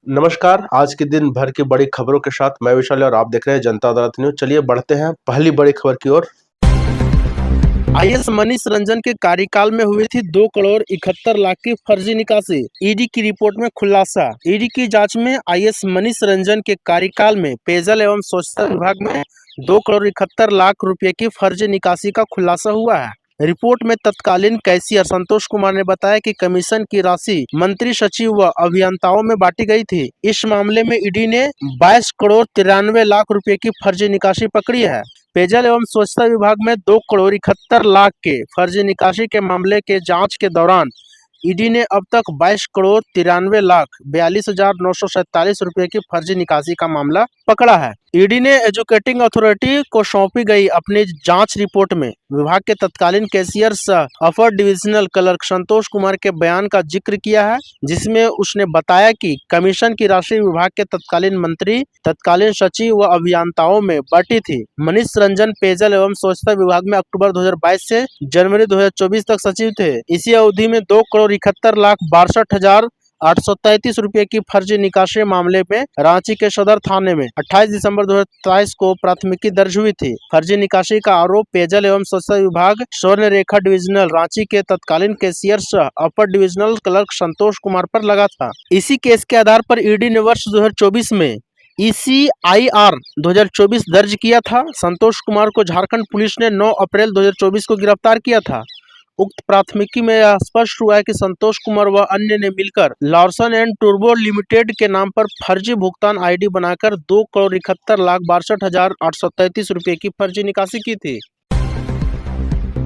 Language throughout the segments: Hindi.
नमस्कार। आज के दिन भर की बड़ी खबरों के साथ मैं विशाल और आप देख रहे हैं जनता अदालत न्यूज। चलिए बढ़ते हैं पहली बड़ी खबर की ओर। आईएएस मनीष रंजन के कार्यकाल में हुई थी 2 करोड़ 71 लाख की फर्जी निकासी। ईडी की रिपोर्ट में खुलासा। ईडी की जांच में आईएएस मनीष रंजन के कार्यकाल में पेयजल एवं स्वच्छता विभाग में 2 करोड़ 71 लाख रुपए की फर्जी निकासी का खुलासा हुआ है। रिपोर्ट में तत्कालीन कैशियर संतोष कुमार ने बताया कि कमीशन की राशि मंत्री सचिव व अभियंताओं में बांटी गई थी। इस मामले में ईडी ने 22 करोड़ 93 लाख रुपए की फर्जी निकासी पकड़ी है। पेयजल एवं स्वच्छता विभाग में 2 करोड़ 71 लाख के फर्जी निकासी के मामले के जांच के दौरान ईडी ने अब तक 22 करोड़ 93 लाख 42,947 रुपए की फर्जी निकासी का मामला पकड़ा है। ईडी ने एजुकेटिंग अथॉरिटी को सौंपी गई अपनी जांच रिपोर्ट में विभाग के तत्कालीन कैशियर सह अपर डिविजनल क्लर्क संतोष कुमार के बयान का जिक्र किया है, जिसमें उसने बताया कि कमीशन की राशि विभाग के तत्कालीन मंत्री, तत्कालीन सचिव व अभियंताओं में बटी थी। मनीष रंजन पेयजल एवं स्वच्छता विभाग में अक्टूबर 2022 से जनवरी 2024 तक सचिव थे। इसी अवधि में 2 करोड़ 71 लाख 62,833 रुपए की फर्जी निकासी मामले में रांची के सदर थाने में 28 दिसंबर 2023 को प्राथमिकी दर्ज हुई थी। फर्जी निकासी का आरोप पेयजल एवं स्वच्छता विभाग स्वर्ण रेखा डिविजनल रांची के तत्कालीन कैशियर सह अपर डिविजनल क्लर्क संतोष कुमार पर लगा था। इसी केस के आधार पर ईडी ने वर्ष 2024 में ECIR 2024 दर्ज किया था। संतोष कुमार को झारखंड पुलिस ने 9 अप्रैल 2024 को गिरफ्तार किया था। उक्त प्राथमिकी में यह स्पष्ट हुआ है कि संतोष कुमार व अन्य ने मिलकर लार्सन एंड टूब्रो लिमिटेड के नाम पर फर्जी भुगतान आईडी बनाकर 2 करोड़ 71 लाख 62,833 रुपए की फर्जी निकासी की थी।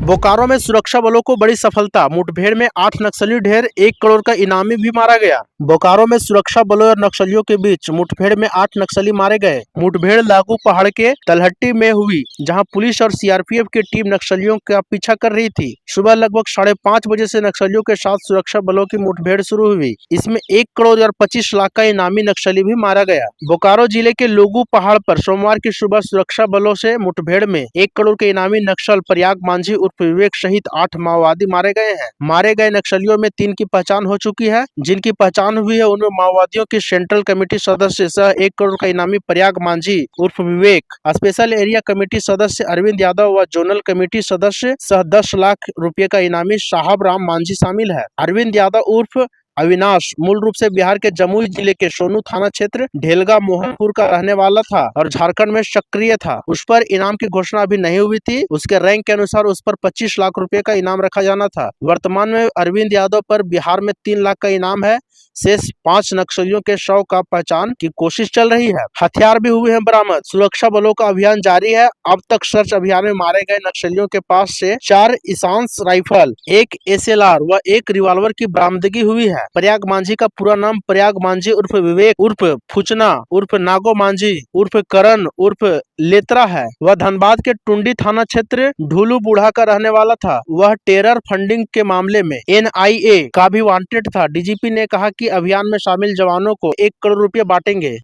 बोकारो में सुरक्षा बलों को बड़ी सफलता। मुठभेड़ में 8 नक्सली ढेर 1 करोड़ का इनामी भी मारा गया। बोकारो में सुरक्षा बलों और नक्सलियों के बीच मुठभेड़ में 8 नक्सली मारे गए। मुठभेड़ लागू पहाड़ के तलहट्टी में हुई, जहां पुलिस और सीआरपीएफ की टीम नक्सलियों का पीछा कर रही थी। सुबह लगभग 5:30 बजे से नक्सलियों के साथ सुरक्षा बलों की मुठभेड़ शुरू हुई। इसमें 1 करोड़ और 25 लाख का इनामी नक्सली भी मारा गया। बोकारो जिले के लोगू पहाड़ पर सोमवार की सुबह सुरक्षा बलों से मुठभेड़ में 1 करोड़ के इनामी नक्सल प्रयाग मांझी उर्फ विवेक सहित 8 माओवादी मारे गए हैं। मारे गए नक्सलियों में 3 की पहचान हो चुकी है। जिनकी पहचान हुई है उनमें माओवादियों की सेंट्रल कमेटी सदस्य सह 1 करोड़ का इनामी प्रयाग मांझी उर्फ विवेक, स्पेशल एरिया कमेटी सदस्य अरविंद यादव व जोनल कमेटी सदस्य सह 10 लाख रुपए का इनामी साहब राम मांझी शामिल है। अरविंद यादव उर्फ अविनाश मूल रूप से बिहार के जमुई जिले के सोनू थाना क्षेत्र ढेलगा मोहनपुर का रहने वाला था और झारखंड में सक्रिय था। उस पर इनाम की घोषणा अभी नहीं हुई थी। उसके रैंक के अनुसार उस पर 25 लाख रुपए का इनाम रखा जाना था। वर्तमान में अरविंद यादव पर बिहार में 3 लाख का इनाम है। शेष 5 नक्सलियों के शव का पहचान की कोशिश चल रही है। हथियार भी हुए हैं बरामद। सुरक्षा बलों का अभियान जारी है। अब तक सर्च अभियान में मारे गए नक्सलियों के पास से 4 इसांस राइफल, 1 SLR व 1 रिवॉल्वर की बरामदगी हुई है। प्रयाग मांझी का पूरा नाम प्रयाग मांझी उर्फ विवेक उर्फ फुचना उर्फ नागो मांझी उर्फ करण उर्फ लेतरा है। वह धनबाद के टुंडी थाना क्षेत्र ढूलू बूढ़ा का रहने वाला था। वह टेरर फंडिंग के मामले में NIA का भी वांटेड था। डीजीपी ने कहा कि अभियान में शामिल जवानों को 1 करोड़ रुपए बांटेंगे।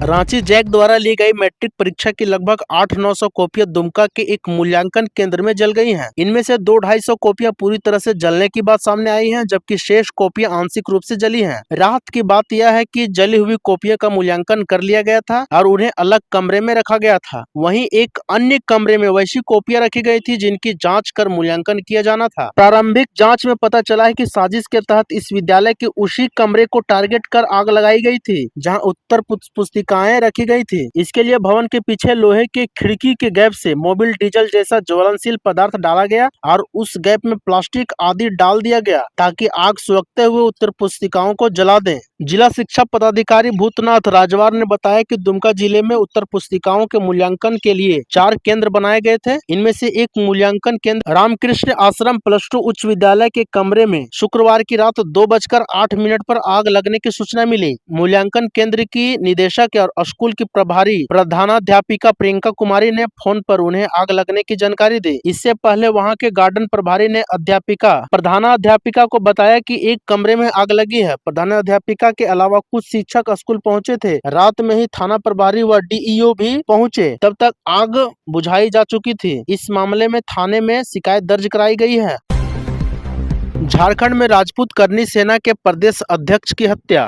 रांची जैक द्वारा ली गई मैट्रिक परीक्षा की लगभग 800-900 कॉपियां दुमका के एक मूल्यांकन केंद्र में जल गई हैं। इनमें से 200-250 कॉपियां पूरी तरह से जलने की बात सामने आई है, जबकि शेष कॉपियां आंशिक रूप से जली हैं। राहत की बात यह है कि जली हुई कॉपियां का मूल्यांकन कर लिया गया था और उन्हें अलग कमरे में रखा गया था। वहीं एक अन्य कमरे में वैसी कॉपियां रखी गई थी जिनकी जाँच कर मूल्यांकन किया जाना था। प्रारंभिक जाँच में पता चला है कि साजिश के तहत इस विद्यालय के उसी कमरे को टारगेट कर आग लगाई गई थी जहाँ उत्तर पुस्तिकाएं रखी गई थी। इसके लिए भवन के पीछे लोहे के खिड़की के गैप से मोबिल डीजल जैसा ज्वलनशील पदार्थ डाला गया और उस गैप में प्लास्टिक आदि डाल दिया गया ताकि आग सुलगते हुए उत्तर पुस्तिकाओं को जला दें। जिला शिक्षा पदाधिकारी भूतनाथ राजवार ने बताया कि दुमका जिले में उत्तर पुस्तिकाओं के मूल्यांकन के लिए 4 केंद्र बनाए गए थे। इनमें से एक मूल्यांकन केंद्र रामकृष्ण आश्रम +2 उच्च विद्यालय के कमरे में शुक्रवार की रात 2:08 पर आग लगने की सूचना मिली। मूल्यांकन केंद्र की निदेशक और स्कूल की प्रभारी प्रधानाध्यापिका प्रियंका कुमारी ने फोन पर उन्हें आग लगने की जानकारी दी। इससे पहले वहां के गार्डन प्रभारी ने प्रधानाध्यापिका को बताया कि एक कमरे में आग लगी है। प्रधानाध्यापिका के अलावा कुछ शिक्षक स्कूल पहुंचे थे। रात में ही थाना प्रभारी व DEO भी पहुंचे। तब तक आग बुझाई जा चुकी थी। इस मामले में थाने में शिकायत दर्ज कराई गई है। झारखंड में राजपूत करनी सेना के प्रदेश अध्यक्ष की हत्या।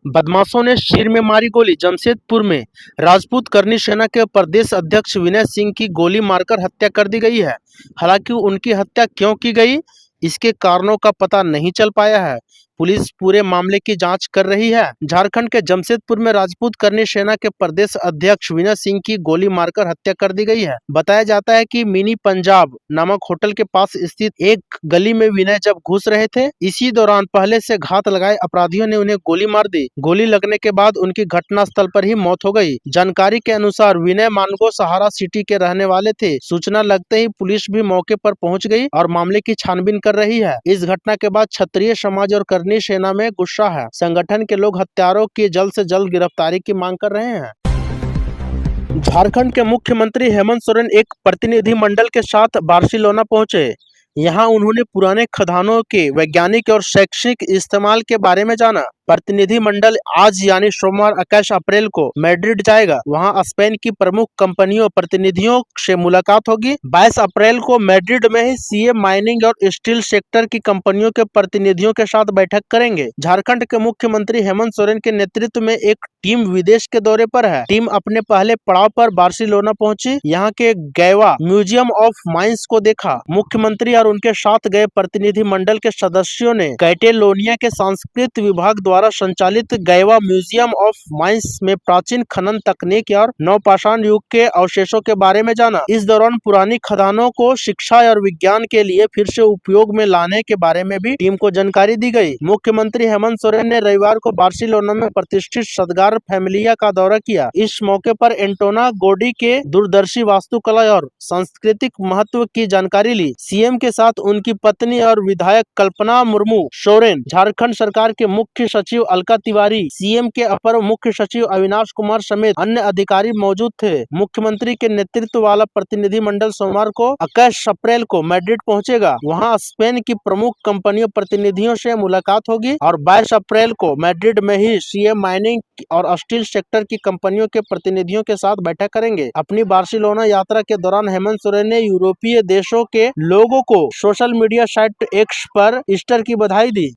बदमाशों ने सिर में मारी गोली। जमशेदपुर में राजपूत करनी सेना के प्रदेश अध्यक्ष विनय सिंह की गोली मारकर हत्या कर दी गई है। हालांकि उनकी हत्या क्यों की गई, इसके कारणों का पता नहीं चल पाया है। पुलिस पूरे मामले की जांच कर रही है। झारखंड के जमशेदपुर में राजपूत करनी सेना के प्रदेश अध्यक्ष विनय सिंह की गोली मारकर हत्या कर दी गई है। बताया जाता है कि मिनी पंजाब नामक होटल के पास स्थित एक गली में विनय जब घुस रहे थे, इसी दौरान पहले से घात लगाए अपराधियों ने उन्हें गोली मार दी। गोली लगने के बाद उनकी घटनास्थल पर ही मौत हो गई। जानकारी के अनुसार विनय मानगो सहारा सिटी के रहने वाले थे। सूचना लगते ही पुलिस भी मौके पर पहुंच गई और मामले की छानबीन कर रही है। इस घटना के बाद क्षत्रिय समाज और करनी सेना में गुस्सा है। संगठन के लोग हत्यारों की जल्द से जल्द गिरफ्तारी की मांग कर रहे हैं। झारखंड के मुख्यमंत्री हेमंत सोरेन एक प्रतिनिधिमंडल के साथ बार्सिलोना पहुंचे। यहां उन्होंने पुराने खदानों के वैज्ञानिक और शैक्षिक इस्तेमाल के बारे में जाना। प्रतिनिधिमंडल आज यानी सोमवार 21 अप्रैल को मैड्रिड जाएगा। वहां स्पेन की प्रमुख कंपनियों प्रतिनिधियों से मुलाकात होगी। 22 अप्रैल को मैड्रिड में ही सीएम माइनिंग और स्टील सेक्टर की कंपनियों के प्रतिनिधियों के साथ बैठक करेंगे। झारखंड के मुख्यमंत्री हेमंत सोरेन के नेतृत्व में एक टीम विदेश के दौरे पर है। टीम अपने पहले पड़ाव पर बार्सिलोना पहुंची। यहाँ के गैवा म्यूजियम ऑफ माइंस को देखा। मुख्यमंत्री और उनके साथ गए प्रतिनिधिमंडल के सदस्यों ने कैटेलोनिया के सांस्कृतिक विभाग द्वारा संचालित गैवा म्यूजियम ऑफ माइंस में प्राचीन खनन तकनीक और नवपाषाण युग के अवशेषों के बारे में जाना। इस दौरान पुरानी खदानों को शिक्षा और विज्ञान के लिए फिर से उपयोग में लाने के बारे में भी टीम को जानकारी दी गई। मुख्यमंत्री हेमंत सोरेन ने रविवार को बार्सिलोना में प्रतिष्ठित सदगार फैमिलिया का दौरा किया। इस मौके पर एंटोना गोडी के दूरदर्शी वास्तुकला और सांस्कृतिक महत्व की जानकारी ली। सीएम के साथ उनकी पत्नी और विधायक कल्पना मुर्मू सोरेन, झारखंड सरकार के मुख्य सचिव अलका तिवारी, सीएम के अपर मुख्य सचिव अविनाश कुमार समेत अन्य अधिकारी मौजूद थे। मुख्यमंत्री के नेतृत्व वाला प्रतिनिधिमंडल सोमवार को 21 अप्रैल को मैड्रिड पहुंचेगा। वहां स्पेन की प्रमुख कंपनियों प्रतिनिधियों से मुलाकात होगी और 22 अप्रैल को मैड्रिड में ही सीएम माइनिंग और स्टील सेक्टर की कंपनियों के प्रतिनिधियों के साथ बैठक करेंगे। अपनी बार्सिलोना यात्रा के दौरान हेमंत सोरेन ने यूरोपीय देशों के लोगों को सोशल मीडिया साइट एक्स पर ईस्टर की बधाई दी।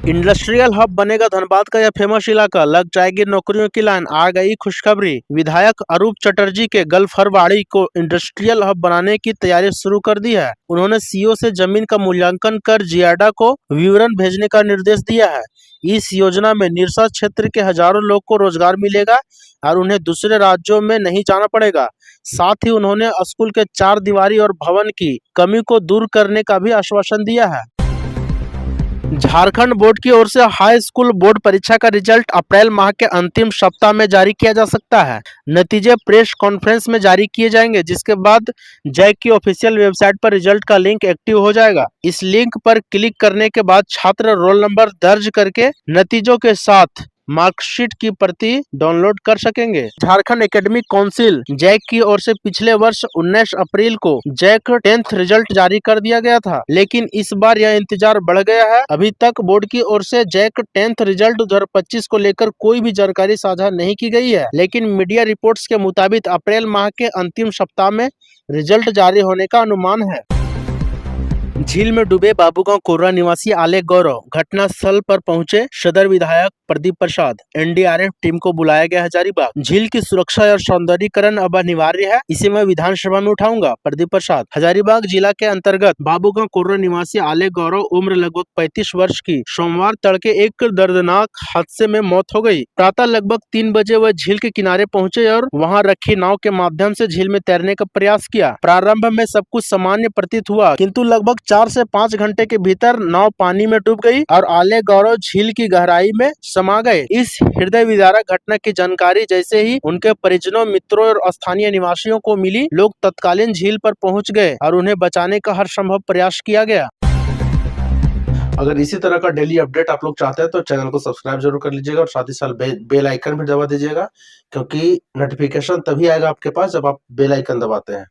इंडस्ट्रियल हब बनेगा धनबाद का यह फेमस इलाका, लग जाएगी नौकरियों की लाइन। आ गई खुशखबरी। विधायक अरूप चटर्जी के गलफरवाड़ी को इंडस्ट्रियल हब बनाने की तैयारी शुरू कर दी है। उन्होंने सीओ से जमीन का मूल्यांकन कर जियाडा को विवरण भेजने का निर्देश दिया है। इस योजना में निरसा क्षेत्र के हजारों लोग को रोजगार मिलेगा और उन्हें दूसरे राज्यों में नहीं जाना पड़ेगा। साथ ही उन्होंने स्कूल के 4 दीवारी और भवन की कमी को दूर करने का भी आश्वासन दिया है। झारखंड बोर्ड की ओर से हाई स्कूल बोर्ड परीक्षा का रिजल्ट अप्रैल माह के अंतिम सप्ताह में जारी किया जा सकता है। नतीजे प्रेस कॉन्फ्रेंस में जारी किए जाएंगे, जिसके बाद जैक की ऑफिशियल वेबसाइट पर रिजल्ट का लिंक एक्टिव हो जाएगा। इस लिंक पर क्लिक करने के बाद छात्र रोल नंबर दर्ज करके नतीजों के साथ मार्कशीट की प्रति डाउनलोड कर सकेंगे। झारखंड एकेडमिक काउंसिल जैक की ओर से पिछले वर्ष 19 अप्रैल को जैक 10th रिजल्ट जारी कर दिया गया था, लेकिन इस बार यह इंतजार बढ़ गया है। अभी तक बोर्ड की ओर से जैक 10th रिजल्ट 2025 को लेकर कोई भी जानकारी साझा नहीं की गई है, लेकिन मीडिया रिपोर्ट्स के मुताबिक अप्रैल माह के अंतिम सप्ताह में रिजल्ट जारी होने का अनुमान है। झील में डूबे बाबूगांव कोर्रा निवासी आले गौरव, घटनास्थल पर पहुंचे सदर विधायक प्रदीप प्रसाद। एनडीआरएफ टीम को बुलाया गया हजारीबाग। झील की सुरक्षा और सौंदर्यीकरण अब अनिवार्य है, इसे मैं विधानसभा में उठाऊंगा, प्रदीप प्रसाद। हजारीबाग जिला के अंतर्गत बाबूगांव कोर्रा निवासी आले गौरव, उम्र लगभग 35 वर्ष की, सोमवार तड़के एक दर्दनाक हादसे में मौत हो गई। प्रातः लगभग 3 बजे वह झील के किनारे पहुंचे और वहां रखी नाव के माध्यम से झील में तैरने का प्रयास किया। प्रारंभ में सब कुछ सामान्य प्रतीत हुआ, किंतु लगभग 4 से 5 घंटे के भीतर नाव पानी में डूब गई और आले गौरव झील की गहराई में समा गए। इस हृदय विदारक घटना की जानकारी जैसे ही उनके परिजनों, मित्रों और स्थानीय निवासियों को मिली, लोग तत्कालीन झील पर पहुंच गए और उन्हें बचाने का हर संभव प्रयास किया गया। अगर इसी तरह का डेली अपडेट आप लोग चाहते हैं तो चैनल को सब्सक्राइब जरूर कर लीजिएगा और साथ ही साथ बेल आइकन भी दबा दीजिएगा, क्योंकि नोटिफिकेशन तभी आएगा आपके पास जब आप बेल आइकन दबाते हैं।